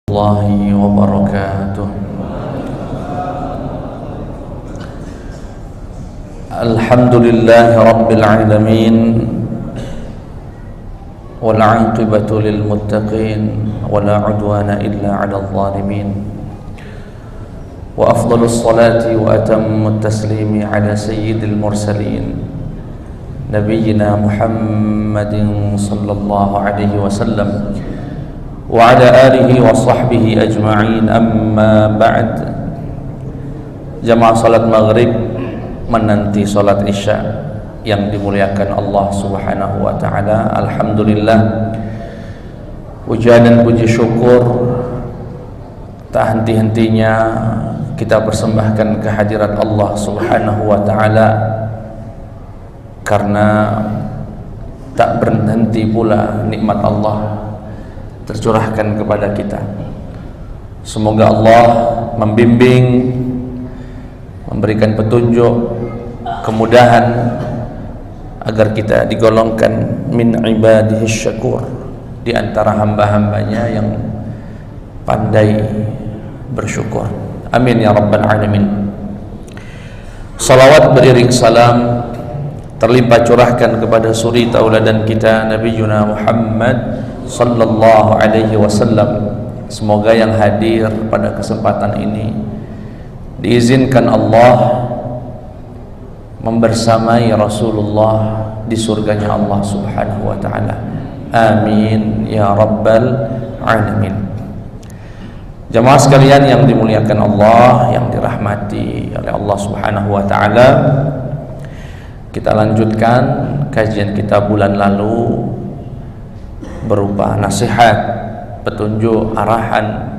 Warahmatullahi wabarakatuh. Alhamdulillahi rabbil alamin, wal 'aqibatu lil muttaqin, wala 'udwana illa 'alal zalimin. Wa afdhalus salati wa atammut taslimi 'ala sayyidil mursalin nabiyyina Muhammadin sallallahu alaihi wasallam wa ala alihi wa sahbihi ajma'in, amma ba'd. Jamaah salat maghrib menanti salat isya yang dimuliakan Allah subhanahu wa ta'ala, alhamdulillah, puja dan puji syukur tak henti-hentinya kita persembahkan kehadirat Allah subhanahu wa ta'ala, karena tak berhenti pula nikmat Allah tercurahkan kepada kita. Semoga Allah membimbing, memberikan petunjuk, kemudahan agar kita digolongkan min ibadihi syakur, di antara hamba-hambanya yang pandai bersyukur. Amin ya rabbal alamin. Salawat beriring salam terlimpah curahkan kepada suri tauladan kita Nabi Yuna Muhammad sallallahu alaihi wasallam. Semoga yang hadir pada kesempatan ini diizinkan Allah membersamai Rasulullah di surganya Allah subhanahu wa ta'ala. Amin ya rabbal alamin. Jamaah sekalian yang dimuliakan Allah, yang dirahmati oleh Allah subhanahu wa ta'ala, kita lanjutkan kajian kita bulan lalu berupa nasihat, petunjuk, arahan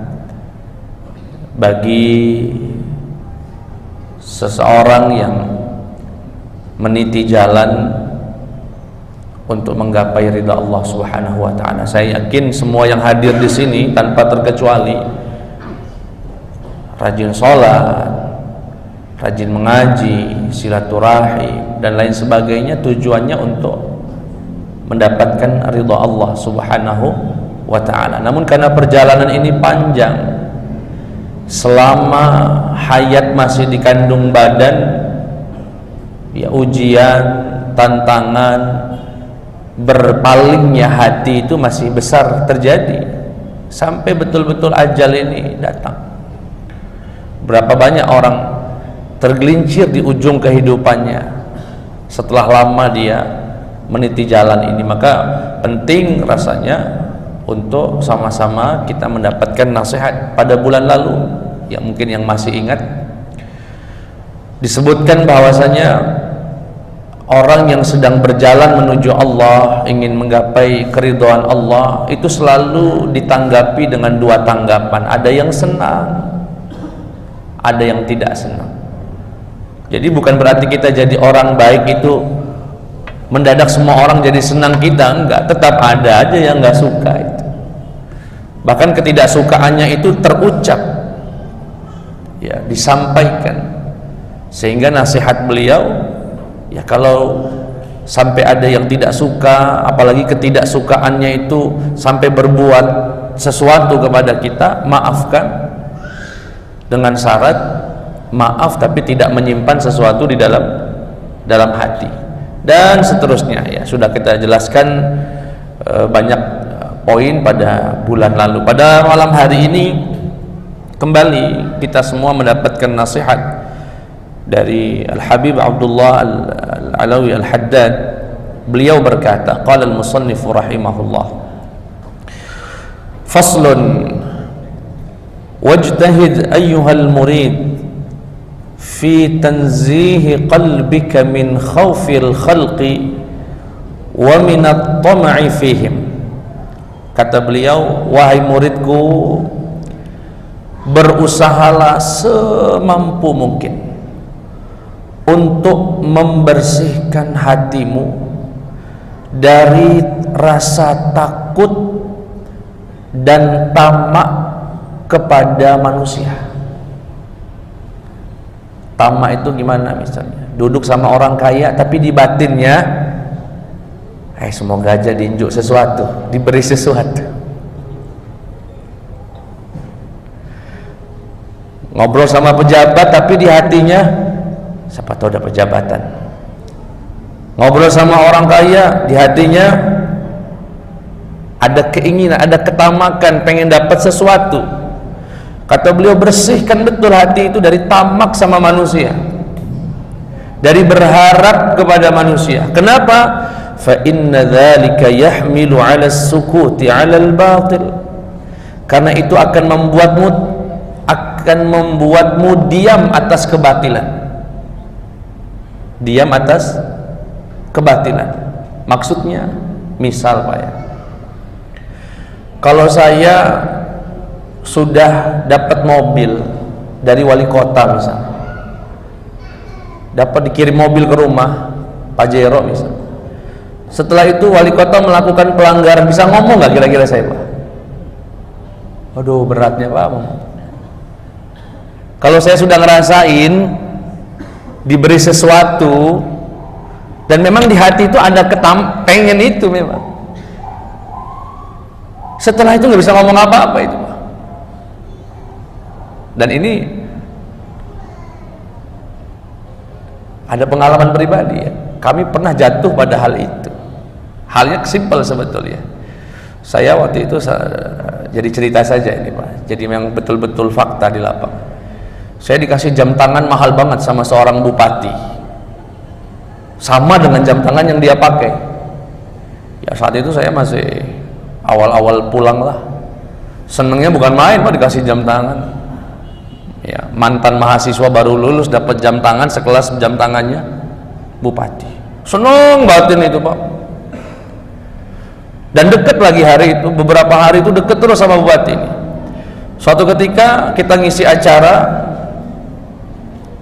bagi seseorang yang meniti jalan untuk menggapai ridha Allah subhanahu wa ta'ala. Saya yakin semua yang hadir di sini tanpa terkecuali rajin sholat, rajin mengaji, silaturahim dan lain sebagainya, tujuannya untuk mendapatkan ridha Allah subhanahu wa ta'ala. Namun karena perjalanan ini panjang, selama hayat masih dikandung badan, ya ujian, tantangan, berpalingnya hati itu masih besar terjadi sampai betul-betul ajal ini datang. Berapa banyak orang tergelincir di ujung kehidupannya setelah lama dia meniti jalan ini. Maka penting rasanya untuk sama-sama kita mendapatkan nasihat. Pada bulan lalu, yang mungkin yang masih ingat, disebutkan bahwasanya orang yang sedang berjalan menuju Allah, ingin menggapai keridhaan Allah, itu selalu ditanggapi dengan dua tanggapan. Ada yang senang, ada yang tidak senang. Jadi bukan berarti kita jadi orang baik itu mendadak semua orang jadi senang kita, enggak. Tetap ada aja yang enggak suka itu. Bahkan ketidaksukaannya itu terucap, ya, disampaikan. Sehingga nasihat beliau, ya, kalau sampai ada yang tidak suka, apalagi ketidaksukaannya itu sampai berbuat sesuatu kepada kita, maafkan dengan syarat maaf tapi tidak menyimpan sesuatu di dalam hati, dan seterusnya. Ya, sudah kita jelaskan banyak poin pada bulan lalu. Pada malam hari ini kembali kita semua mendapatkan nasihat dari Al-Habib Abdullah Al-Alawi Al-Haddad. Beliau berkata, qala al-musannif rahimahullah, faslun wajtahid ayyuhal murid fi tanzihi qalbika min khawfil khalqi wa min at-tam'i fihim. Kata beliau, wahai muridku, berusahalah semampu mungkin untuk membersihkan hatimu dari rasa takut dan tamak kepada manusia. Tamak itu gimana? Misalnya duduk sama orang kaya tapi di batinnya semoga aja diinjuk sesuatu, diberi sesuatu. Ngobrol sama pejabat tapi di hatinya siapa tahu ada pejabatan. Ngobrol sama orang kaya, di hatinya ada keinginan, ada ketamakan, pengen dapat sesuatu. Kata beliau, bersihkan betul hati itu dari tamak sama manusia, dari berharap kepada manusia. Kenapa? Fa inna dzalika yahmilu 'ala as-sukuti 'ala al-batil. Karena itu akan membuatmu diam atas kebatilan. Diam atas kebatilan. Maksudnya, misal Pak ya, kalau saya sudah dapat mobil dari wali kota misalnya, dapat dikirim mobil ke rumah Pajero misalnya, setelah itu wali kota melakukan pelanggaran, bisa ngomong nggak kira-kira saya Pak? Aduh, beratnya Pak. Kalau saya sudah ngerasain diberi sesuatu dan memang di hati itu ada pengen itu memang, setelah itu nggak bisa ngomong apa-apa itu Pak. Dan ini ada pengalaman pribadi ya, kami pernah jatuh pada hal itu. Halnya simpel sebetulnya. Saya waktu itu jadi cerita saja ini Pak, jadi memang betul-betul fakta di lapangan. Saya dikasih jam tangan mahal banget sama seorang bupati, sama dengan jam tangan yang dia pakai. Ya saat itu saya masih awal-awal pulang lah, senengnya bukan main Pak, dikasih jam tangan. Ya, mantan mahasiswa baru lulus dapat jam tangan sekelas jam tangannya bupati, seneng batin itu Pak. Dan deket lagi hari itu, beberapa hari itu deket terus sama bupati ini. Suatu ketika kita ngisi acara,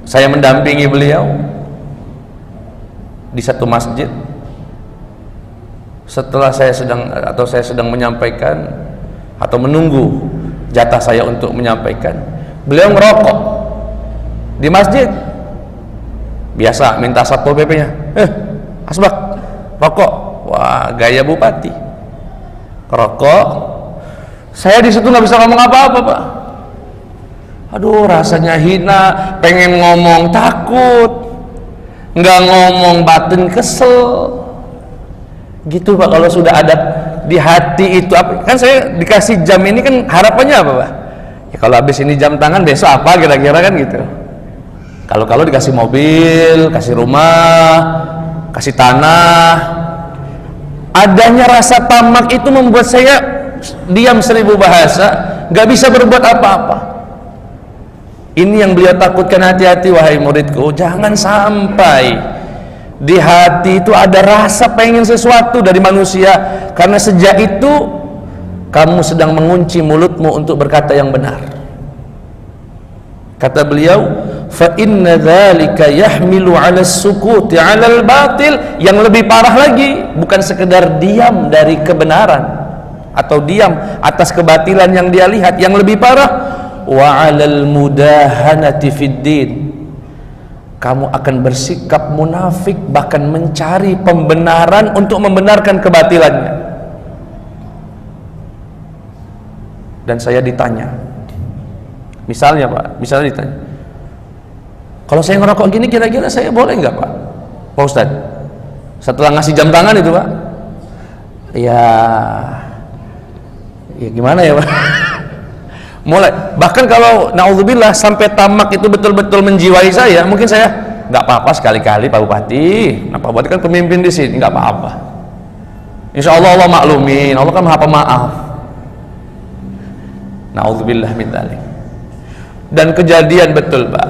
saya mendampingi beliau di satu masjid. Setelah saya sedang menyampaikan atau menunggu jatah saya untuk menyampaikan, beliau ngerokok di masjid. Biasa minta Satpol PP-nya, asbak rokok. Wah, gaya bupati, rokok. Saya di situ nggak bisa ngomong apa-apa Pak. Aduh, rasanya hina, pengen ngomong takut, nggak ngomong batin kesel gitu Pak. Kalau sudah ada di hati itu apa, kan saya dikasih jam ini kan harapannya apa Pak? Ya kalau habis ini jam tangan besok apa kira-kira kan gitu. Kalau dikasih mobil, kasih rumah, kasih tanah, adanya rasa tamak itu membuat saya diam 1000 bahasa, nggak bisa berbuat apa-apa. Ini yang beliau takutkan, hati-hati wahai muridku, jangan sampai di hati itu ada rasa pengen sesuatu dari manusia, karena sejak itu kamu sedang mengunci mulutmu untuk berkata yang benar. Kata beliau, fa inna dzalika yahmilu 'ala as-sukuti 'ala al-batil. Yang lebih parah lagi, bukan sekedar diam dari kebenaran atau diam atas kebatilan yang dia lihat, yang lebih parah, wa 'alal mudahanati fid din. Kamu akan bersikap munafik, bahkan mencari pembenaran untuk membenarkan kebatilannya. Dan saya ditanya, misalnya ditanya, kalau saya ngerokok gini kira-kira saya boleh nggak Pak Ustadz? Setelah ngasih jam tangan itu Pak, ya gimana ya Pak? Mulai, bahkan kalau naudzubillah sampai tamak itu betul-betul menjiwai saya, mungkin saya nggak apa-apa sekali-kali Pak Bupati, Pak Bupati kan pemimpin di sini, nggak apa-apa. Insya Allah Allah maklumin, Allah kan maha pemaaf. Naudzubillah min dzalik. Dan kejadian betul Pak,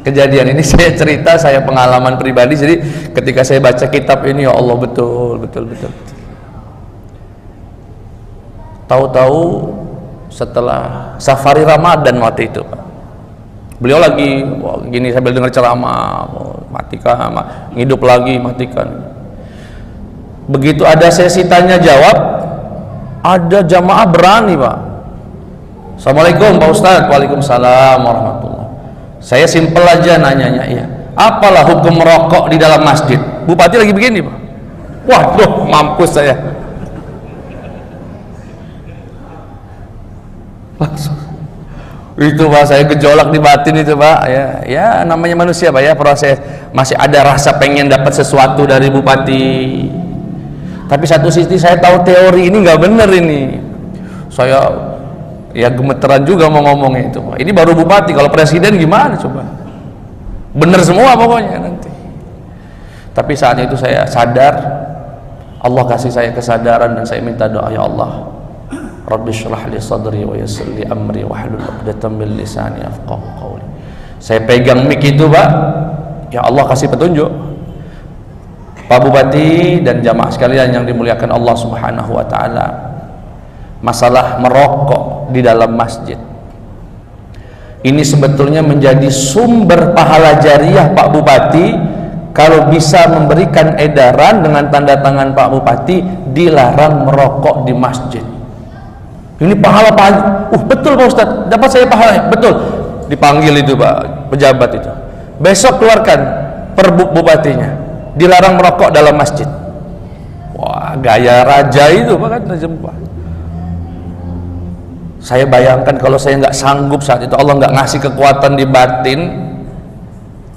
kejadian ini saya cerita, saya pengalaman pribadi. Jadi ketika saya baca kitab ini, ya Allah, betul. Tahu-tahu setelah safari Ramadan waktu itu Pak, beliau lagi gini sambil dengar ceramah, matikan, ngidup lagi, matikan. Begitu ada sesi tanya jawab, ada jamaah berani Pak, Assalamualaikum Pak Ustadz. Waalaikumsalam warahmatullah. Saya simpel aja nanyanya, iya, apalah hukum merokok di dalam masjid? Bupati lagi begini Pak, waduh, mampus saya langsung. Itu Pak, saya gejolak di batin itu Pak. Ya namanya manusia Pak ya, proses. Masih ada rasa pengen dapat sesuatu dari bupati. Tapi satu sisi saya tahu teori ini nggak bener ini. Saya ya gemeteran juga mau ngomongnya itu Pak. Ini baru bupati, kalau presiden gimana coba? Bener semua pokoknya nanti. Tapi saat itu saya sadar, Allah kasih saya kesadaran dan saya minta doa, ya Allah, Rabbi syrah li sadri wa yassir li amri wa hlul 'uqdatam min lisani yafqahu qawli. Saya pegang mic itu Pak, ya Allah kasih petunjuk. Pak Bupati dan jamaah sekalian yang dimuliakan Allah Subhanahu wa taala, masalah merokok di dalam masjid ini sebetulnya menjadi sumber pahala jariah Pak Bupati kalau bisa memberikan edaran dengan tanda tangan Pak Bupati dilarang merokok di masjid. Ini pahala Pak. Betul Pak Ustadz, dapat saya pahala. Betul. Dipanggil itu Pak pejabat itu. Besok keluarkan bupatinya. Dilarang merokok dalam masjid. Wah, gaya raja itu Pak kan jempah. Saya bayangkan kalau saya nggak sanggup saat itu, Allah nggak ngasih kekuatan di batin,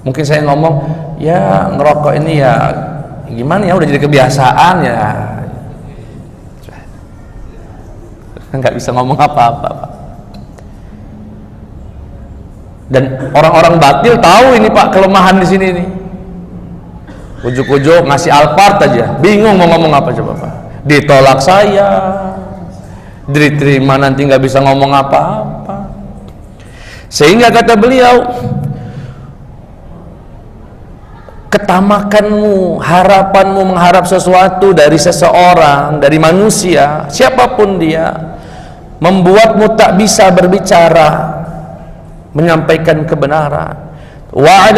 mungkin saya ngomong, ya ngerokok ini ya gimana ya, udah jadi kebiasaan ya. Nggak bisa ngomong apa-apa Pak. Dan orang-orang batil tahu ini Pak kelemahan di sini nih. Ujuk-ujuk ngasih Alphard aja, bingung mau ngomong apa coba Pak. Ditolak saya, diterima nanti nggak bisa ngomong apa-apa. Sehingga kata beliau, ketamakanmu, harapanmu mengharap sesuatu dari seseorang, dari manusia, siapapun dia, membuatmu tak bisa berbicara, menyampaikan kebenaran. Wa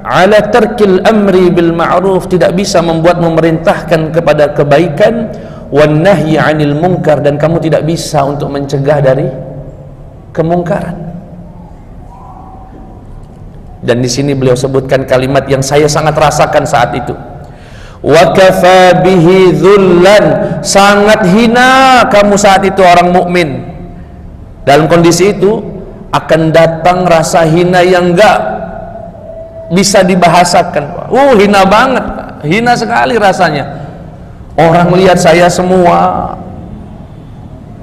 ala tarkil amri bil ma'ruf, tidak bisa membuat memerintahkan kepada kebaikan, wan nahyi 'anil munkar, dan kamu tidak bisa untuk mencegah dari kemungkaran. Dan di sini beliau sebutkan kalimat yang saya sangat rasakan saat itu. Wa kafa bihi dhullan, sangat hina kamu saat itu orang mukmin. Dalam kondisi itu akan datang rasa hina yang enggak bisa dibahasakan. Hina banget, hina sekali rasanya. Orang lihat saya semua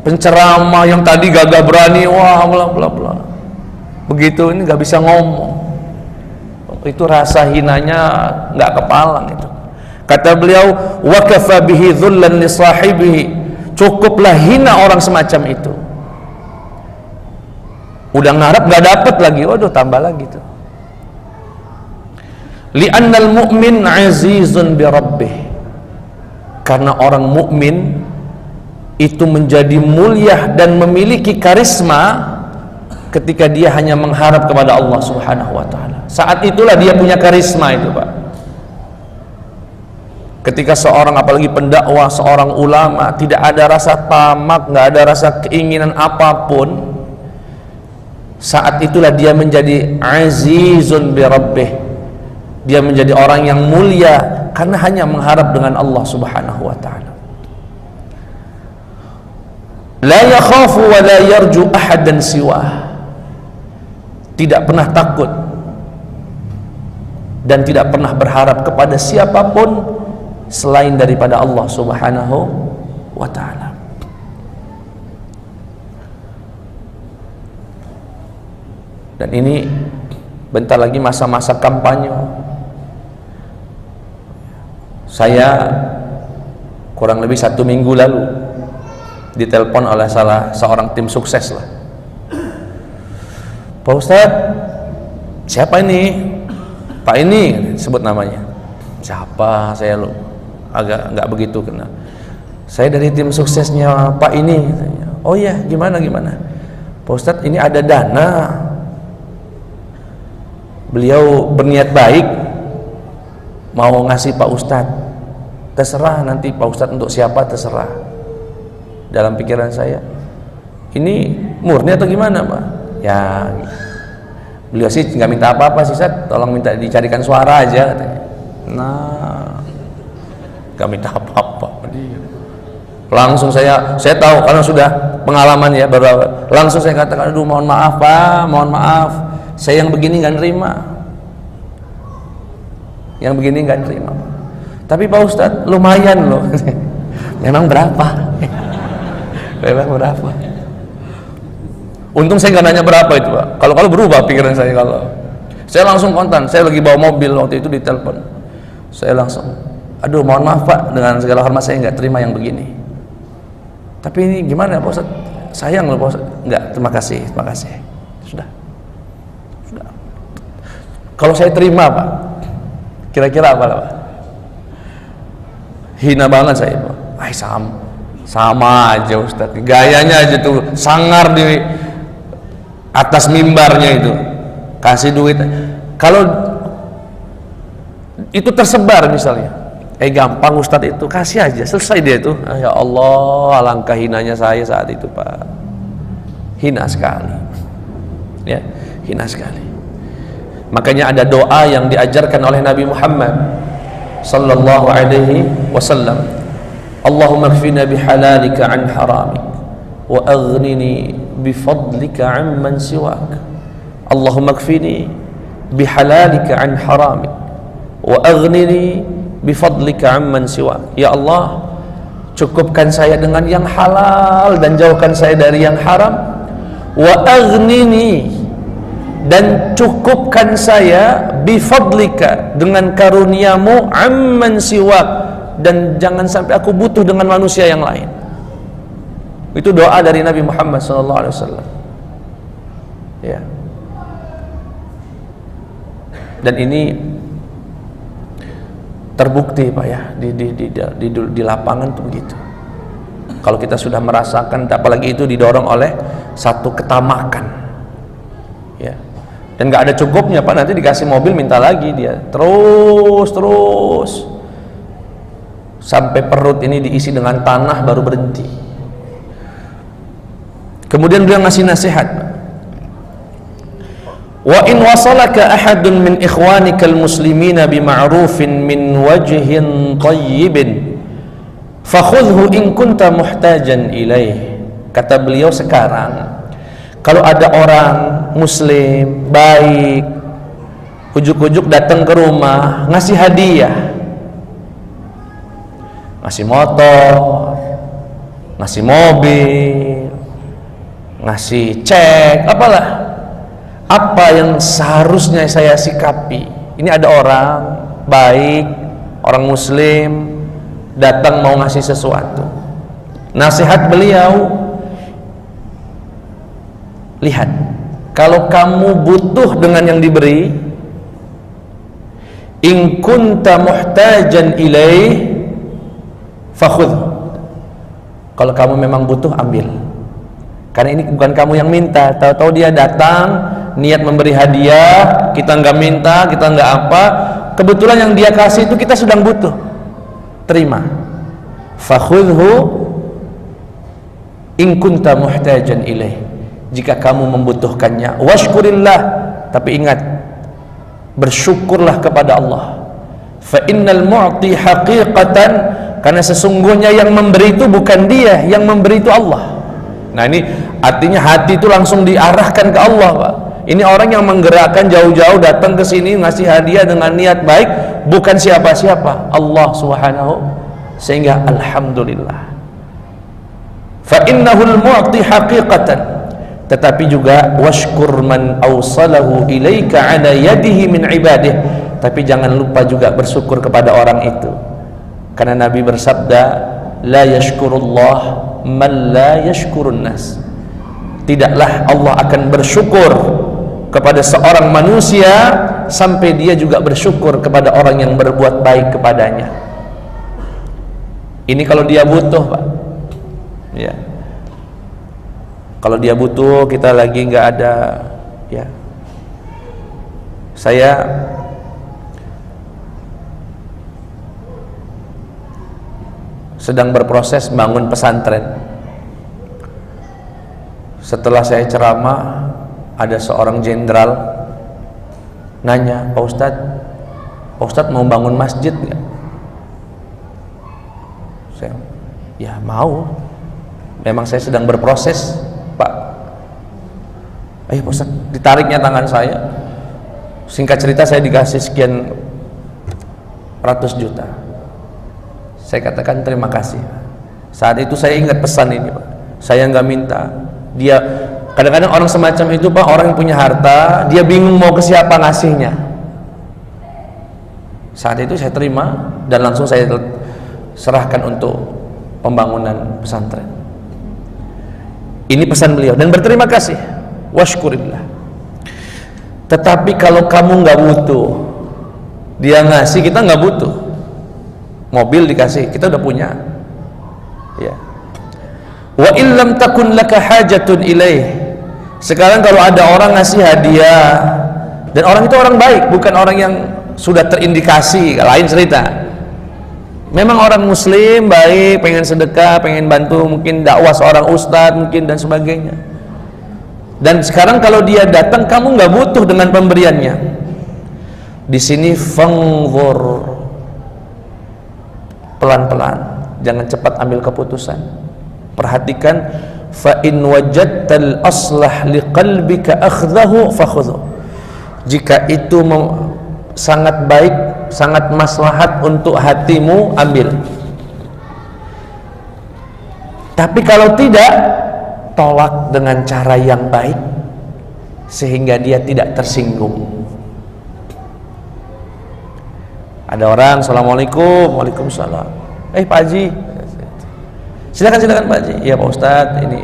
penceramah yang tadi gagah berani, wah bla bla bla. Begitu ini nggak bisa ngomong. Itu rasa hinanya nggak kepalang itu. Kata beliau, wa kafa bihi dhullan li sahibihi, cukuplah hina orang semacam itu. Udah ngarep nggak dapet lagi, waduh tambah lagi tuh. Li'annal mu'min azizun bi rabbih, karena orang mukmin itu menjadi mulia dan memiliki karisma ketika dia hanya mengharap kepada Allah Subhanahu wa taala. Saat itulah dia punya karisma itu Pak. Ketika seorang, apalagi pendakwah, seorang ulama, tidak ada rasa tamak, nggak ada rasa keinginan apapun, saat itulah dia menjadi azizun bi rabbih. Dia menjadi orang yang mulia karena hanya mengharap dengan Allah Subhanahu wa taala. La yakhafu wa la yarju ahadan siwah, tidak pernah takut dan tidak pernah berharap kepada siapapun selain daripada Allah Subhanahu wa taala. Dan ini bentar lagi masa-masa kampanye. Saya kurang lebih 1 minggu lalu ditelepon oleh seorang tim sukses lah. Pak Ustadz, siapa ini? Pak ini sebut namanya. Siapa? Saya lu agak nggak begitu kenal. Saya dari tim suksesnya Pak ini. Oh iya, gimana? Pak Ustadz, ini ada dana. Beliau berniat baik mau ngasih Pak Ustadz. Terserah nanti Pak Ustadz untuk siapa, terserah. Dalam pikiran saya, ini murni atau gimana Pak? Ya, beliau sih nggak minta apa-apa sih Ustadz, tolong minta dicarikan suara aja katanya. Nah, nggak minta apa-apa. Langsung saya tahu karena sudah pengalaman ya, baru langsung saya katakan, aduh mohon maaf Pak, mohon maaf, saya yang begini nggak nerima, yang begini nggak nerima. Tapi Pak Ustadz lumayan loh. Memang berapa? Memang berapa? Untung saya nggak nanya berapa itu Pak. Kalau berubah pikiran saya. Kalau saya langsung kontan, saya lagi bawa mobil waktu itu, ditelepon, saya langsung, aduh mohon maaf Pak, dengan segala hormat saya nggak terima yang begini. Tapi ini gimana Pak Ustadz? Sayang loh Pak Ustadz. Enggak, terima kasih. Sudah. Kalau saya terima Pak, kira-kira apa Pak? Hina banget saya Pak. Sama aja Ustadz. Gayanya aja tuh sangar di atas mimbarnya itu. Kasih duit. Kalau itu tersebar misalnya, gampang Ustadz itu, kasih aja, selesai dia itu. Ya Allah, alangkah hinanya saya saat itu Pak. Hina sekali. Ya, hina sekali. Makanya ada doa yang diajarkan oleh Nabi Muhammad sallallahu alaihi wasallam. Allahumma kfina bihalalika an haramik wa aghnini bifadlika amman siwak. Allahumma kfini bihalalika an haramik wa aghnini bifadlika amman siwak. Ya Allah, cukupkan saya dengan yang halal dan jauhkan saya dari yang haram. Wa aghnini, dan cukupkan saya bifadlika, dengan karuniamu, amman siwak, dan jangan sampai aku butuh dengan manusia yang lain. Itu doa dari Nabi Muhammad SAW. Ya. Dan ini terbukti Pak ya, di lapangan tuh begitu. Kalau kita sudah merasakan, apalagi itu didorong oleh satu ketamakan, ya. Dan nggak ada cukupnya Pak, nanti dikasih mobil minta lagi dia, terus sampai perut ini diisi dengan tanah baru berhenti. Kemudian beliau ngasih nasihat, wa in wasalaka ahadun min ikhwanikal muslimina bima'rufin min wajhin tayyibin fakhudhu in kunta muhtajan ilaih. Kata beliau, sekarang kalau ada orang muslim baik ujuk-ujuk datang ke rumah ngasih hadiah, ngasih motor, ngasih mobil, ngasih cek, apalah, apa yang seharusnya saya sikapi. Ini ada orang baik, orang muslim datang mau ngasih sesuatu. Nasihat beliau, lihat, kalau kamu butuh dengan yang diberi, in kunta muhtajan ilaih fakhudh. Kalau kamu memang butuh, ambil. Karena ini bukan kamu yang minta, tahu-tahu dia datang niat memberi hadiah, kita nggak minta, kita nggak apa, kebetulan yang dia kasih itu kita sedang butuh, terima. Fakhudhu in kunta muhtajan ilaih, jika kamu membutuhkannya. Washkurillah, tapi ingat, bersyukurlah kepada Allah. Fa innal mu'ti haqiqatan, karena sesungguhnya yang memberi itu bukan dia, yang memberi itu Allah. Nah ini artinya hati itu langsung diarahkan ke Allah Pak. Ini orang yang menggerakkan jauh-jauh datang ke sini ngasih hadiah dengan niat baik, bukan siapa-siapa, Allah Subhanahu. Sehingga alhamdulillah. Fa innahul mu'ti haqiqatan, tetapi juga washkur man awsalahu ilaika ala yadihi min ibadih, tapi jangan lupa juga bersyukur kepada orang itu. Karena Nabi bersabda, la yashkurullah man la yashkurun nas. Tidaklah Allah akan bersyukur kepada seorang manusia sampai dia juga bersyukur kepada orang yang berbuat baik kepadanya. Ini kalau dia butuh Pak, ya. Kalau dia butuh, kita lagi nggak ada, ya. Saya sedang berproses bangun pesantren. Setelah saya ceramah, ada seorang jenderal nanya, Pak Ustadz mau bangun masjid nggak? Saya, ya mau. memang saya sedang berproses Pak. Ayo Pak Ustaz, ditariknya tangan saya. Singkat cerita saya dikasih sekian ratus juta. Saya katakan terima kasih. Saat itu saya ingat pesan ini Pak. Saya nggak minta. Dia kadang-kadang orang semacam itu Pak, orang yang punya harta, dia bingung mau ke siapa ngasihnya. Saat itu saya terima dan langsung saya serahkan untuk pembangunan pesantren. Ini pesan beliau dan berterima kasih. Washkurillah. Tetapi kalau kamu nggak butuh, dia ngasih, kita nggak butuh. Mobil dikasih, kita udah punya. Ya. Wa illam takun laka hajatun ilaih. Sekarang kalau ada orang ngasih hadiah dan orang itu orang baik, bukan orang yang sudah terindikasi, lain cerita. Memang orang muslim baik, pengen sedekah, pengen bantu mungkin dakwah seorang ustadz mungkin dan sebagainya. Dan sekarang kalau dia datang, kamu nggak butuh dengan pemberiannya. Di sini fangzur, pelan-pelan, jangan cepat ambil keputusan. Perhatikan, fa in wajadtal aslah liqalbika akhdahu fakhudhu. Jika itu sangat baik, sangat maslahat untuk hatimu, ambil. Tapi kalau tidak, tolak dengan cara yang baik sehingga dia tidak tersinggung. Ada orang, assalamualaikum, waalaikumsalam. Pak Haji, silakan Pak Haji. Ya Pak Ustadz, ini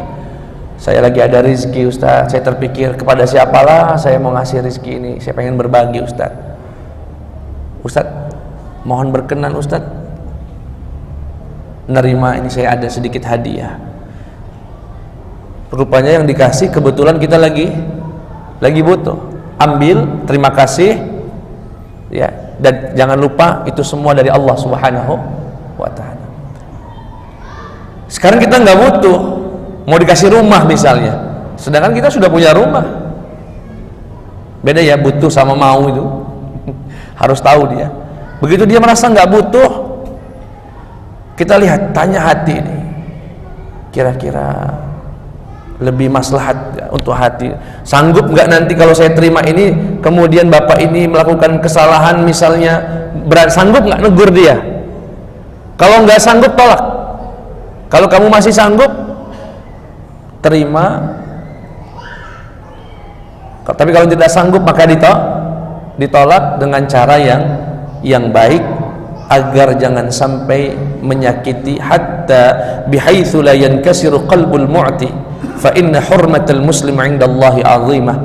saya lagi ada rezeki Ustadz. Saya terpikir kepada siapalah saya mau ngasih rezeki ini. Saya pengen berbagi Ustadz. Ustadz, mohon berkenan Ustadz, nerima ini saya ada sedikit hadiah. Rupanya yang dikasih kebetulan kita lagi butuh. Ambil, terima kasih. Ya, dan jangan lupa itu semua dari Allah Subhanahu wa taala. Sekarang kita nggak butuh, mau dikasih rumah misalnya, sedangkan kita sudah punya rumah. Beda ya, butuh sama mau itu. Harus tahu dia. Begitu dia merasa nggak butuh, kita lihat, tanya hati ini, kira-kira lebih maslahat untuk hati. Sanggup nggak nanti kalau saya terima ini, kemudian bapak ini melakukan kesalahan misalnya, sanggup nggak negur dia? Kalau nggak sanggup, tolak. Kalau kamu masih sanggup, terima. Tapi kalau tidak sanggup, maka ditolak dengan cara yang baik, agar jangan sampai menyakiti, hatta bihaitsu la yankasiru qalbul mu'ti fa inna hurmatal muslim 'indallahi 'azimah.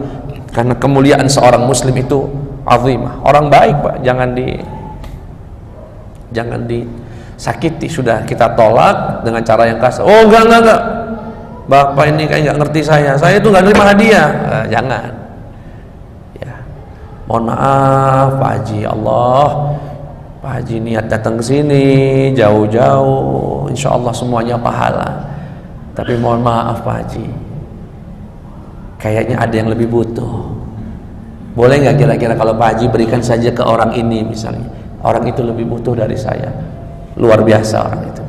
Karena kemuliaan seorang muslim itu azimah. Orang baik Pak, jangan disakiti. Sudah kita tolak dengan cara yang kasar. Oh enggak, bapak ini kayak nggak ngerti saya itu nggak nerima hadiah. Jangan. Mohon maaf Pak Haji, Pak Haji niat datang ke sini jauh-jauh, insya Allah semuanya pahala. Tapi mohon maaf Pak Haji, kayaknya ada yang lebih butuh. Boleh nggak kira-kira kalau Pak Haji berikan saja ke orang ini misalnya, orang itu lebih butuh dari saya. Luar biasa orang itu.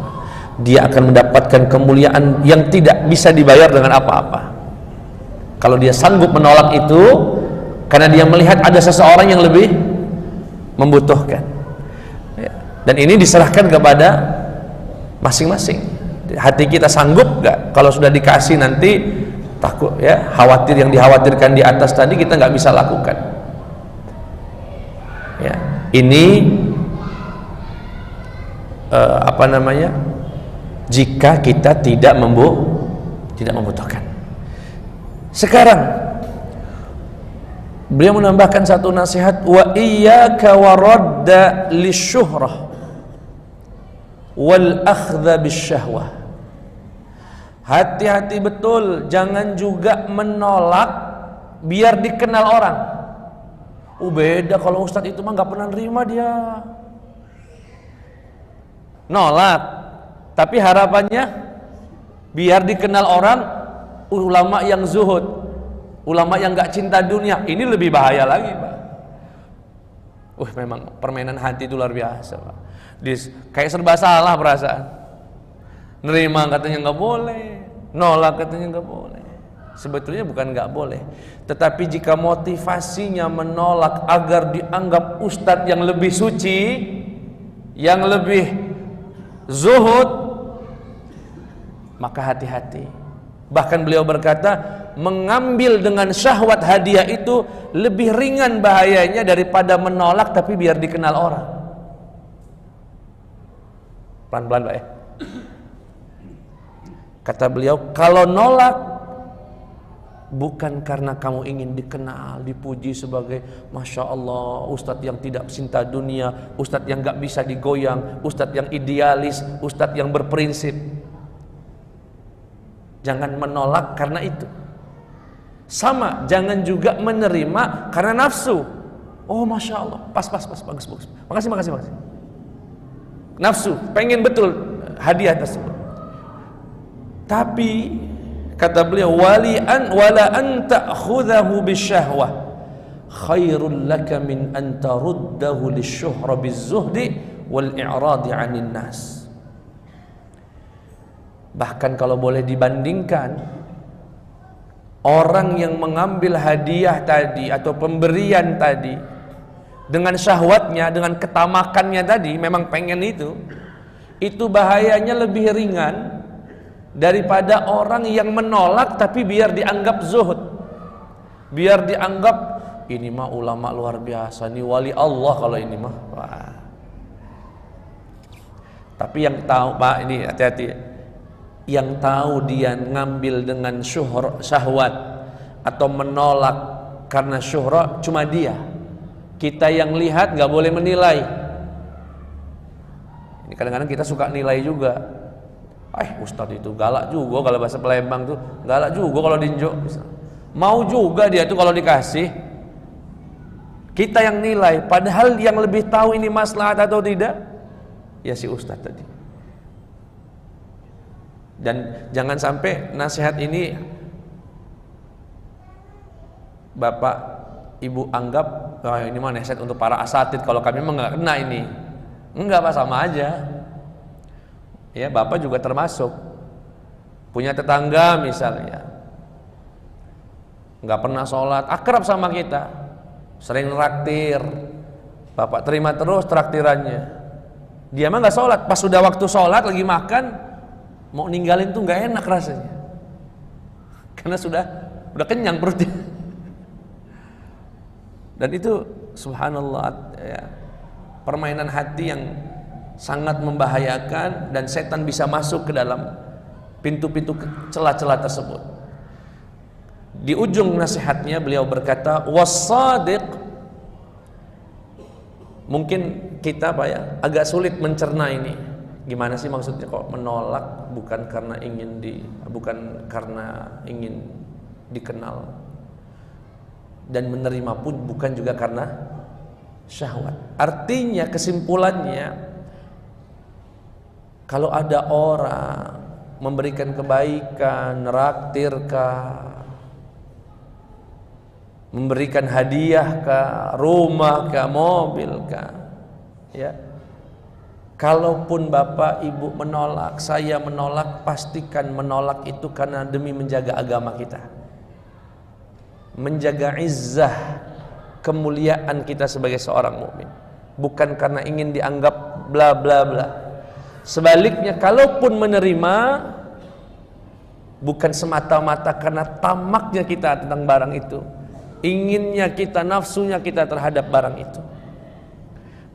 Dia akan mendapatkan kemuliaan yang tidak bisa dibayar dengan apa-apa. Kalau dia sanggup menolak itu, karena dia melihat ada seseorang yang lebih membutuhkan. Dan ini diserahkan kepada masing-masing. Hati kita sanggup nggak? Kalau sudah dikasih nanti takut ya, khawatir yang dikhawatirkan di atas tadi kita nggak bisa lakukan. Ya, ini jika kita tidak membutuhkan. Sekarang beliau menambahkan satu nasihat, wa iyyaka waradda lisyuhrah wal akhdha bisyahwah. Hati-hati betul, jangan juga menolak biar dikenal orang. Beda kalau ustadz itu mah nggak pernah nerima dia. Nolak, tapi harapannya biar dikenal orang, ulama yang zuhud, ulama yang gak cinta dunia. Ini lebih bahaya lagi Pak. Memang permainan hati itu luar biasa Pak. Kayak serba salah perasaan. Nerima katanya nggak boleh, Nolak katanya nggak boleh. Sebetulnya bukan nggak boleh, tetapi jika motivasinya menolak agar dianggap ustadz yang lebih suci, yang lebih zuhud, maka hati-hati. Bahkan beliau berkata, mengambil dengan syahwat hadiah itu lebih ringan bahayanya daripada menolak tapi biar dikenal orang. Pelan-pelan Pak ya. Kata beliau, kalau nolak bukan karena kamu ingin dikenal, dipuji sebagai Masya Allah, ustadz yang tidak cinta dunia, ustadz yang gak bisa digoyang, ustadz yang idealis, ustadz yang berprinsip. Jangan menolak karena itu. Sama, jangan juga menerima karena nafsu. Oh Masya Allah, pas, bagus. Makasih. Nafsu, pengen betul hadiah tersebut. Tapi kata beliau, wala an ta'khudhahu bisyahwah khairul laka min an taruddahu lisyuhra bizzuhdi wal i'radi 'anil nas. Bahkan kalau boleh dibandingkan, orang yang mengambil hadiah tadi atau pemberian tadi dengan syahwatnya, dengan ketamakannya tadi, memang pengen itu bahayanya lebih ringan daripada orang yang menolak tapi biar dianggap zuhud, biar dianggap ini mah ulama luar biasa, ini wali Allah kalau ini mah. Wah. Tapi yang tahu Pak, ini hati-hati, yang tahu dia ngambil dengan syahwat atau menolak karena syuhra cuma dia. Kita yang lihat nggak boleh menilai. Ini kadang-kadang kita suka nilai juga. Ustadz itu galak juga, kalau bahasa Palembang tuh galak juga kalau dinjo. Mau juga dia tuh kalau dikasih. Kita yang nilai, padahal yang lebih tahu ini maslahat atau tidak ya si ustadz tadi. Dan jangan sampai nasihat ini Bapak Ibu anggap ini mah nasihat untuk para asatid, kalau kami mah nggak kena ini. Enggak Pak, sama aja. Ya, Bapak juga termasuk. Punya tetangga misalnya nggak pernah sholat, akrab sama kita, sering traktir, Bapak terima terus traktirannya. Dia mah nggak sholat, pas sudah waktu sholat lagi makan, mau ninggalin tuh nggak enak rasanya, karena udah kenyang perutnya. Dan itu subhanallah ya, permainan hati yang sangat membahayakan, dan setan bisa masuk ke dalam pintu-pintu celah-celah tersebut. Di ujung nasihatnya beliau berkata, was-sadiq. Mungkin kita Pak ya agak sulit mencerna ini. Gimana sih maksudnya kok menolak bukan karena ingin dikenal, dan menerima pun bukan juga karena syahwat. Artinya kesimpulannya, kalau ada orang memberikan kebaikan, neraktirkah, memberikan hadiah kah, rumah kah, mobil kah, ya. Kalaupun Bapak Ibu menolak, saya menolak, pastikan menolak itu karena demi menjaga agama kita, menjaga izzah, kemuliaan kita sebagai seorang mukmin, bukan karena ingin dianggap bla bla bla. Sebaliknya, kalaupun menerima, bukan semata-mata karena tamaknya kita tentang barang itu, inginnya kita, nafsunya kita terhadap barang itu.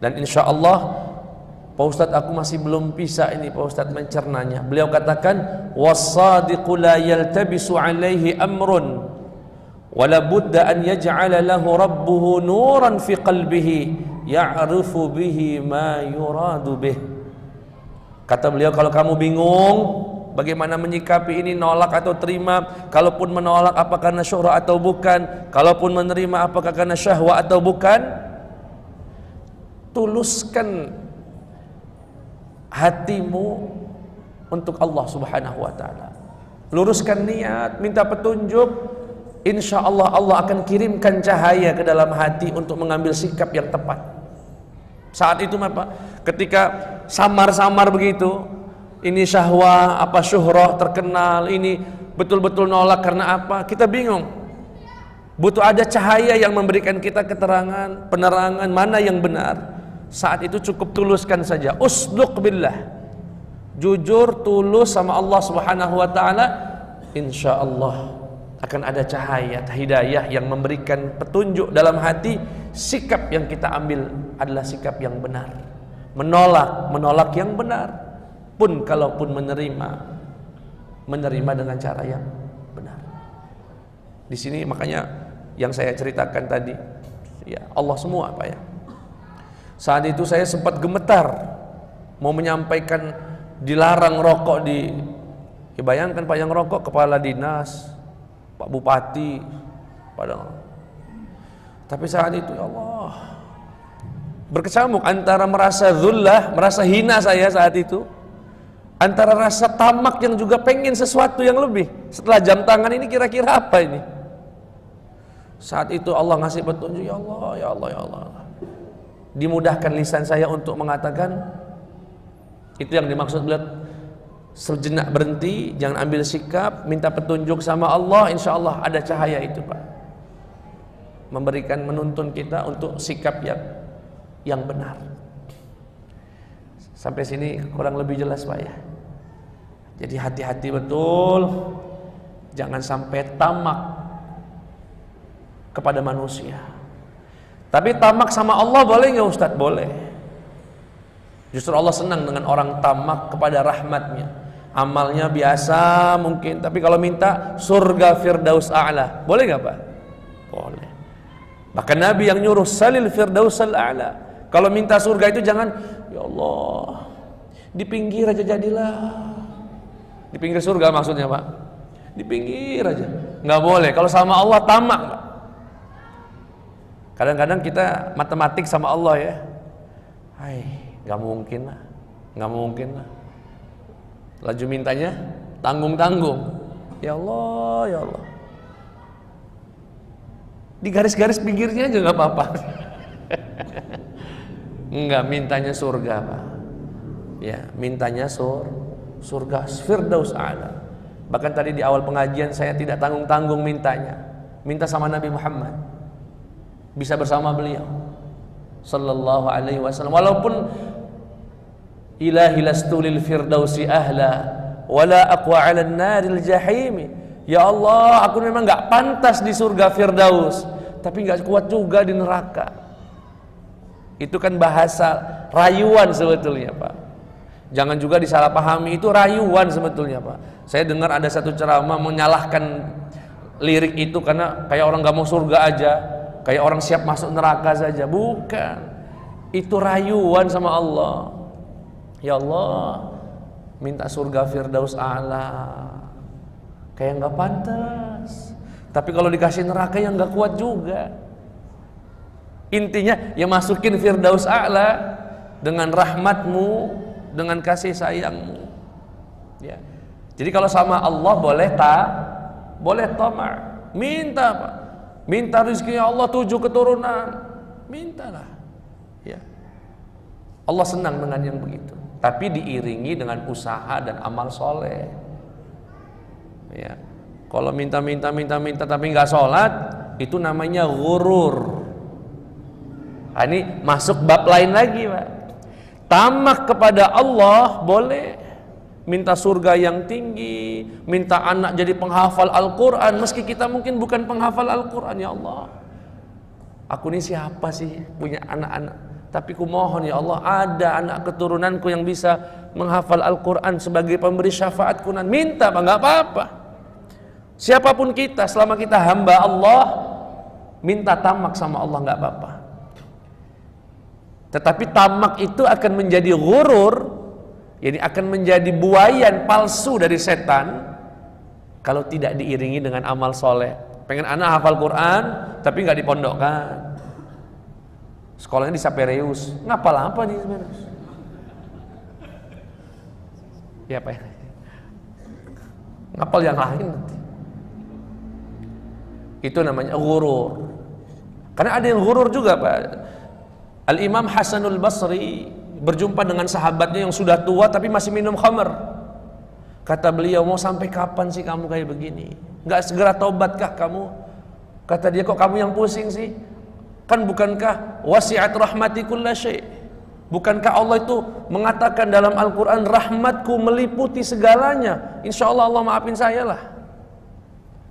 Dan insya Allah Pak Ustadz aku masih belum bisa ini Pak Ustadz mencernanya. Beliau katakan, was-sadiqu la yaltabisu alaihi amrun wala budda an yaj'ala lahu rabbuhu nuran fi qalbihi ya'rifu bihi ma yuradu bih. Kata beliau, kalau kamu bingung bagaimana menyikapi ini, nolak atau terima, kalaupun menolak apakah karena syuhra atau bukan, kalaupun menerima apakah karena syahwa atau bukan, tuluskan hatimu untuk Allah Subhanahu wa ta'ala, luruskan niat, minta petunjuk, insya Allah Allah akan kirimkan cahaya ke dalam hati untuk mengambil sikap yang tepat. Saat itu Pak, ketika samar-samar begitu, ini syahwah, apa syuhrah, terkenal, ini betul-betul nolak karena apa? Kita bingung. Butuh ada cahaya yang memberikan kita keterangan, penerangan mana yang benar. Saat itu cukup tuluskan saja. Usduq billah. Jujur, tulus sama Allah Subhanahu wa taala, insyaallah akan ada cahaya hidayah yang memberikan petunjuk dalam hati. Sikap yang kita ambil adalah sikap yang benar. Menolak yang benar. Pun kalaupun menerima dengan cara yang benar. Di sini makanya yang saya ceritakan tadi, ya Allah semua Pak ya. Saat itu saya sempat gemetar mau menyampaikan dilarang rokok ya bayangkan Pak, yang rokok kepala dinas, Pak Bupati, padahal. Tapi saat itu ya Allah, berkecamuk antara merasa dzullah, merasa hina saya saat itu, antara rasa tamak yang juga pengen sesuatu yang lebih. Setelah jam tangan ini kira-kira apa ini? Saat itu Allah ngasih petunjuk, ya Allah, ya Allah, ya Allah. Dimudahkan lisan saya untuk mengatakan, itu yang dimaksud beliau, sejenak berhenti, jangan ambil sikap, minta petunjuk sama Allah, insya Allah ada cahaya itu Pak, memberikan, menuntun kita untuk sikap yang benar. Sampai sini kurang lebih jelas Pak ya. Jadi hati-hati betul, jangan sampai tamak kepada manusia. Tapi tamak sama Allah boleh nggak Ustadz? Boleh. Justru Allah senang dengan orang tamak kepada rahmatnya. Amalnya biasa mungkin, tapi kalau minta surga Firdaus A'la, boleh nggak Pak? Boleh. Bahkan Nabi yang nyuruh salil Firdaus A'la. Kalau minta surga itu jangan, ya Allah, di pinggir aja jadilah. Di pinggir surga maksudnya Pak. Di pinggir aja. Nggak boleh. Kalau sama Allah tamak. Kadang-kadang kita matematik sama Allah ya. Hai, nggak mungkin lah. Nggak mungkin lah. Laju mintanya tanggung-tanggung. Ya Allah, ya Allah. Di garis-garis pinggirnya aja nggak apa-apa. Enggak, mintanya surga Pak. Ya, mintanya surga Firdaus A'la. Bahkan tadi di awal pengajian saya tidak tanggung-tanggung mintanya. Minta sama Nabi Muhammad. Bisa bersama beliau sallallahu alaihi wasallam. Walaupun ilahi lastu lil firdausi ahla wala aqwa 'ala an-naril jahim. Ya Allah, aku memang enggak pantas di surga Firdaus, tapi enggak kuat juga di neraka. Itu kan bahasa rayuan sebetulnya Pak. Jangan juga disalahpahami, itu rayuan sebetulnya Pak. Saya dengar ada satu ceramah menyalahkan lirik itu karena kayak orang enggak mau surga aja, kayak orang siap masuk neraka saja. Bukan. Itu rayuan sama Allah. Ya Allah, minta surga Firdaus A'la. Kayak nggak pantas. Tapi kalau dikasih neraka yang nggak kuat juga. Intinya ya masukin Firdaus A'la dengan rahmatmu, dengan kasih sayangmu. Ya. Jadi kalau sama Allah boleh tamak. Minta Pak. Minta rezeki Allah 7 keturunan, mintalah. Ya. Allah senang dengan yang begitu. Tapi diiringi dengan usaha dan amal soleh. Ya. Kalau minta tapi nggak sholat, itu namanya ghurur. Nah, ini masuk bab lain lagi Pak. Tamak kepada Allah boleh. Minta surga yang tinggi, minta anak jadi penghafal Al-Quran, meski kita mungkin bukan penghafal Al-Quran. Ya Allah, aku ini siapa sih punya anak-anak, tapi ku mohon ya Allah, ada anak keturunanku yang bisa menghafal Al-Quran sebagai pemberi syafaatku. Minta Pak, nggak apa-apa. Siapapun kita, selama kita hamba Allah, minta tamak sama Allah nggak apa-apa. Tetapi tamak itu akan menjadi ghurur. Ini akan menjadi buayan palsu dari setan kalau tidak diiringi dengan amal soleh. Pengen anak hafal Quran tapi nggak dipondokkan, sekolahnya di Sapereus, ngapal apa nih Sapereus? Ya Pak, ngapal yang lain nanti. Itu namanya ghurur. Karena ada yang ghurur juga Pak. Al-Imam Hasanul Basri berjumpa dengan sahabatnya yang sudah tua tapi masih minum khamr. Kata beliau, mau sampai kapan sih kamu kayak begini? Nggak segera taubatkah kamu? Kata dia, kok kamu yang pusing sih? Kan bukankah wasi'at rahmati kulla syai'? Bukankah Allah itu mengatakan dalam Al-Quran, rahmatku meliputi segalanya, insya Allah Allah maafin saya lah.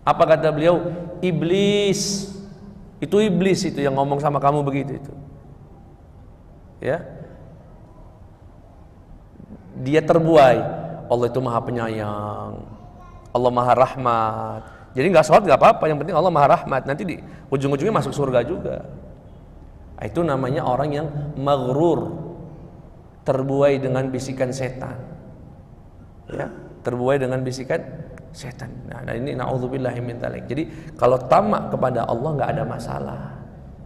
Apa kata beliau? Iblis. Itu iblis itu yang ngomong sama kamu begitu itu. Ya. Dia terbuai. Allah itu maha penyayang, Allah maha rahmat. Jadi nggak sholat nggak apa-apa, yang penting Allah maha rahmat. Nanti di ujung-ujungnya masuk surga juga. Itu namanya orang yang maghrur, terbuai dengan bisikan setan. Ya, terbuai dengan bisikan setan. Nah ini na'udzubillahi min dzalik. Jadi kalau tamak kepada Allah nggak ada masalah.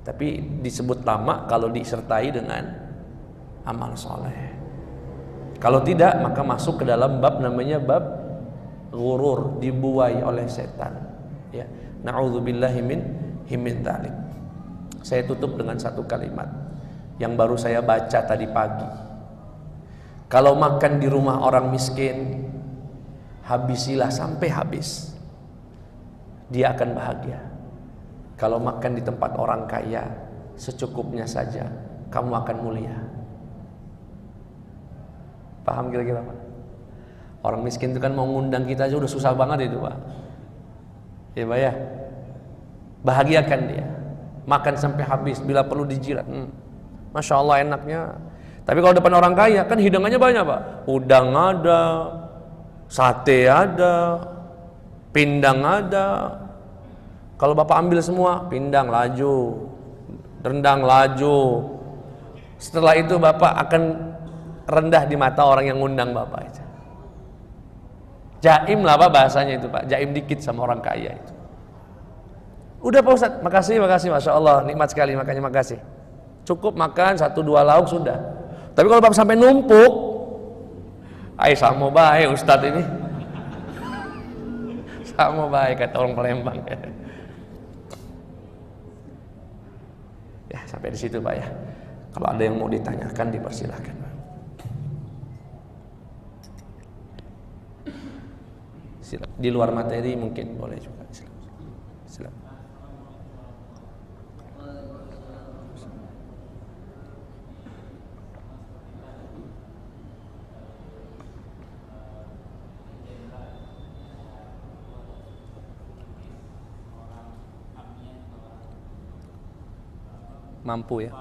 Tapi disebut tamak kalau disertai dengan amal soleh. Kalau tidak, maka masuk ke dalam bab namanya bab ghurur, dibuai oleh setan. Ya, na'udzubillahi min dzalik. Saya tutup dengan satu kalimat yang baru saya baca tadi pagi. Kalau makan di rumah orang miskin, habisilah sampai habis. Dia akan bahagia. Kalau makan di tempat orang kaya, secukupnya saja, kamu akan mulia. Paham kira-kira Pak? Orang miskin itu kan mau ngundang kita aja udah susah banget itu Pak. Ya Pak ya. Bahagiakan dia. Makan sampai habis, bila perlu dijilat. Masya Allah enaknya. Tapi kalau depan orang kaya kan hidangannya banyak Pak. Udang ada, sate ada, pindang ada. Kalau Bapak ambil semua, pindang laju, rendang laju. Setelah itu Bapak akan rendah di mata orang yang ngundang Bapak itu. Jaim lah Pak bahasanya itu Pak. Jaim dikit sama orang kaya itu. Udah Pak Ustadz, makasih, Masya Allah, nikmat sekali makanya makasih. Cukup makan 1-2 lauk sudah. Tapi kalau Bapak sampai numpuk, sama baik Ustadz ini. Sama baik kata orang Palembang. Ya sampai di situ Pak ya. Kalau ada yang mau ditanyakan dipersilahkan Pak. Di luar materi mungkin boleh juga. Silakan. Mampu ya.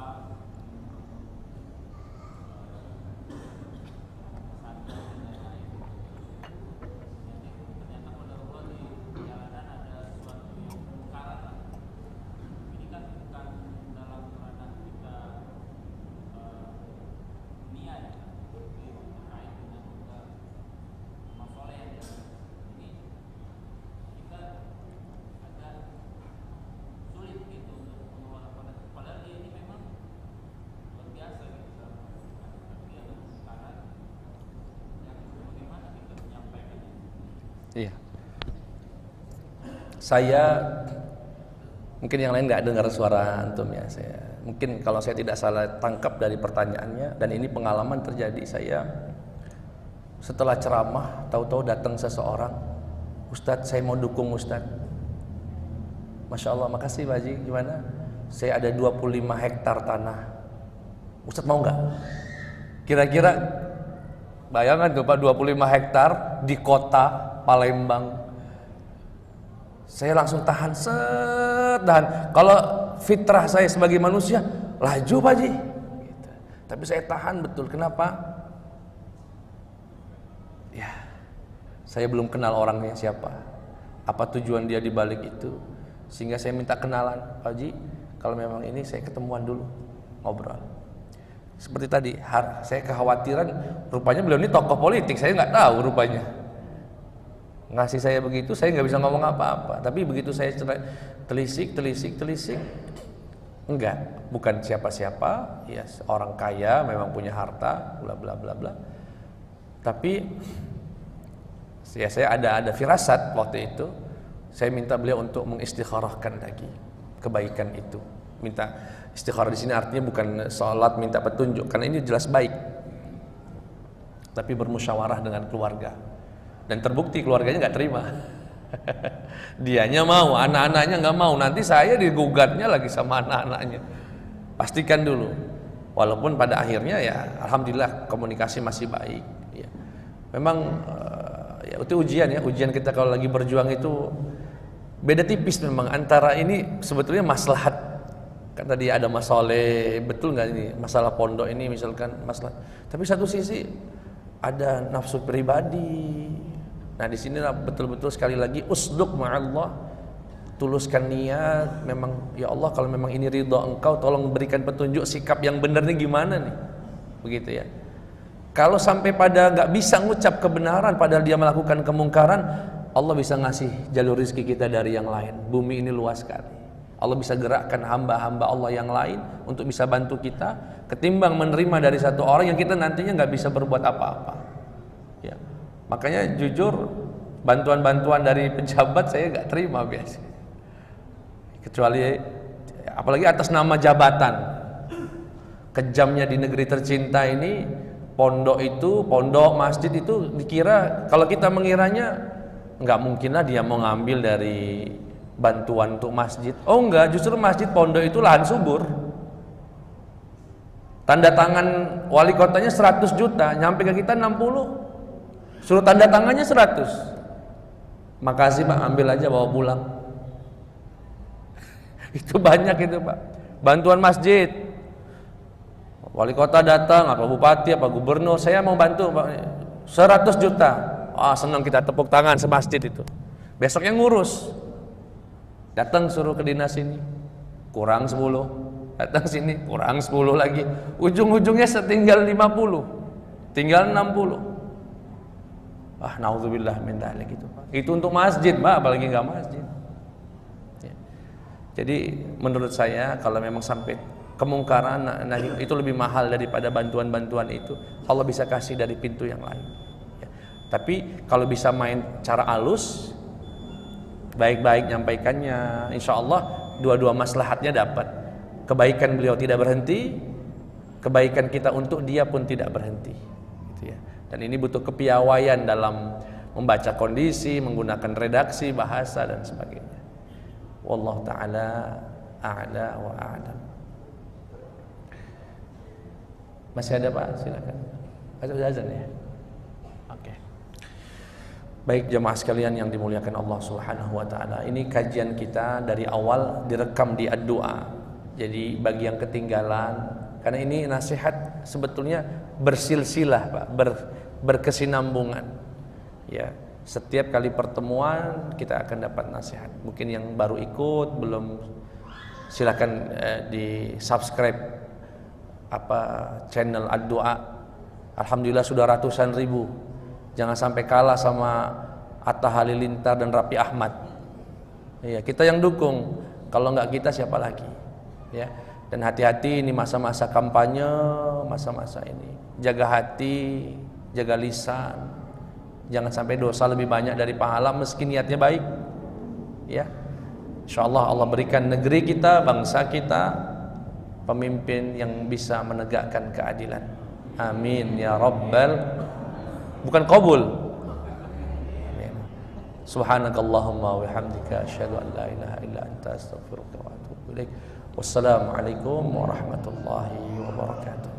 Iya. Saya mungkin yang lain nggak dengar suara antum ya. Mungkin kalau saya tidak salah tangkap dari pertanyaannya, dan ini pengalaman terjadi saya setelah ceramah, tahu-tahu datang seseorang, Ustadz saya mau dukung Ustadz. Masya Allah, makasih Pak Haji, gimana? Saya ada 25 hektar tanah, Ustadz mau nggak? Kira-kira bayangan tuh Pak, 25 hektar di kota Palembang. Saya langsung tahan, kalau fitrah saya sebagai manusia laju Pak Haji gitu. Tapi saya tahan betul. Kenapa? Ya, saya belum kenal orangnya siapa, apa tujuan dia di balik itu, sehingga saya minta kenalan. Pak Haji, kalau memang ini saya ketemuan dulu, ngobrol. Seperti tadi, saya kekhawatiran rupanya beliau ini tokoh politik, saya nggak tahu rupanya. Ngasih saya begitu, saya nggak bisa ngomong apa-apa. Tapi begitu saya telisik, enggak, bukan siapa-siapa, ya orang kaya, memang punya harta, bla bla bla bla. Tapi ya saya ada firasat waktu itu. Saya minta beliau untuk mengistikharahkan lagi kebaikan itu. Minta istikharah di sini artinya bukan sholat minta petunjuk, karena ini jelas baik. Tapi bermusyawarah dengan keluarga. dan terbukti keluarganya nggak terima. Dianya mau, anak-anaknya nggak mau, nanti saya digugatnya lagi sama anak-anaknya. Pastikan dulu. Walaupun pada akhirnya ya alhamdulillah komunikasi masih baik ya. Memang ya itu ujian ya, ujian kita kalau lagi berjuang itu beda tipis memang antara ini sebetulnya maslahat. Kan tadi ada masalah, betul nggak ini masalah pondok ini misalkan masalah, tapi satu sisi ada nafsu pribadi. Nah di sini betul-betul sekali lagi usduk ma'allah, tuluskan niat. Memang ya Allah, kalau memang ini ridha Engkau, tolong berikan petunjuk sikap yang benar nih gimana nih, begitu ya. Kalau sampai pada nggak bisa ngucap kebenaran padahal dia melakukan kemungkaran, Allah bisa ngasih jalur rezeki kita dari yang lain. Bumi ini luas sekali, Allah bisa gerakkan hamba-hamba Allah yang lain untuk bisa bantu kita, ketimbang menerima dari satu orang yang kita nantinya nggak bisa berbuat apa-apa ya. Makanya jujur, bantuan-bantuan dari pejabat saya nggak terima biasanya, kecuali apalagi atas nama jabatan. Kejamnya di negeri tercinta ini, pondok masjid itu dikira, kalau kita mengiranya nggak mungkinlah dia mau ngambil dari bantuan untuk masjid. Oh enggak, justru masjid pondok itu lahan subur. Tanda tangan wali kotanya 100 juta, nyampe ke kita 60. Suruh tanda tangannya 100. Makasih Pak, ambil aja bawa pulang. Itu banyak itu Pak. Bantuan masjid. Wali kota datang, apa bupati, apa gubernur, saya mau bantu Pak. 100 juta. Ah, senang kita tepuk tangan semasjid itu. Besoknya ngurus. Datang suruh ke dinas ini, kurang 10. Datang sini, kurang 10 lagi. Ujung-ujungnya setinggal 50. Tinggal 60. Ah, naudzubillah min dzalik itu Pak. Itu untuk masjid Pak, apalagi nggak masjid. Ya. Jadi menurut saya kalau memang sampai kemungkaran, nah itu lebih mahal daripada bantuan-bantuan itu. Allah bisa kasih dari pintu yang lain. Ya. Tapi kalau bisa main cara halus, baik-baik nyampaikannya, insya Allah dua-dua maslahatnya dapat. Kebaikan beliau tidak berhenti, kebaikan kita untuk dia pun tidak berhenti, gitu ya. Dan ini butuh kepiawaian dalam membaca kondisi, menggunakan redaksi, bahasa dan sebagainya. Wallahu ta'ala a'la wa a'lam. Masih ada Pak? Silakan. Ada azan ya? Oke. Baik jemaah sekalian yang dimuliakan Allah Subhanahu wa taala. Ini kajian kita dari awal direkam di ad-du'a. Jadi bagi yang ketinggalan, karena ini nasihat sebetulnya bersilsilah Pak, berkesinambungan. Ya, setiap kali pertemuan kita akan dapat nasihat. Mungkin yang baru ikut belum, silakan di subscribe channel ad-du'a. Alhamdulillah sudah ratusan ribu. Jangan sampai kalah sama Atta Halilintar dan Raffi Ahmad. Ya, kita yang dukung. Kalau nggak kita siapa lagi? Ya. Dan hati-hati, ini masa-masa kampanye, masa-masa ini. Jaga hati, jaga lisan. Jangan sampai dosa lebih banyak dari pahala meski niatnya baik. Ya. Insyaallah Allah berikan negeri kita, bangsa kita pemimpin yang bisa menegakkan keadilan. Amin ya rabbal, bukan qabul. Subhanakallahumma wa bihamdika asyhadu an la ilaha illa anta astaghfiruka wa atubu ilaik. Wassalamualaikum warahmatullahi wabarakatuh.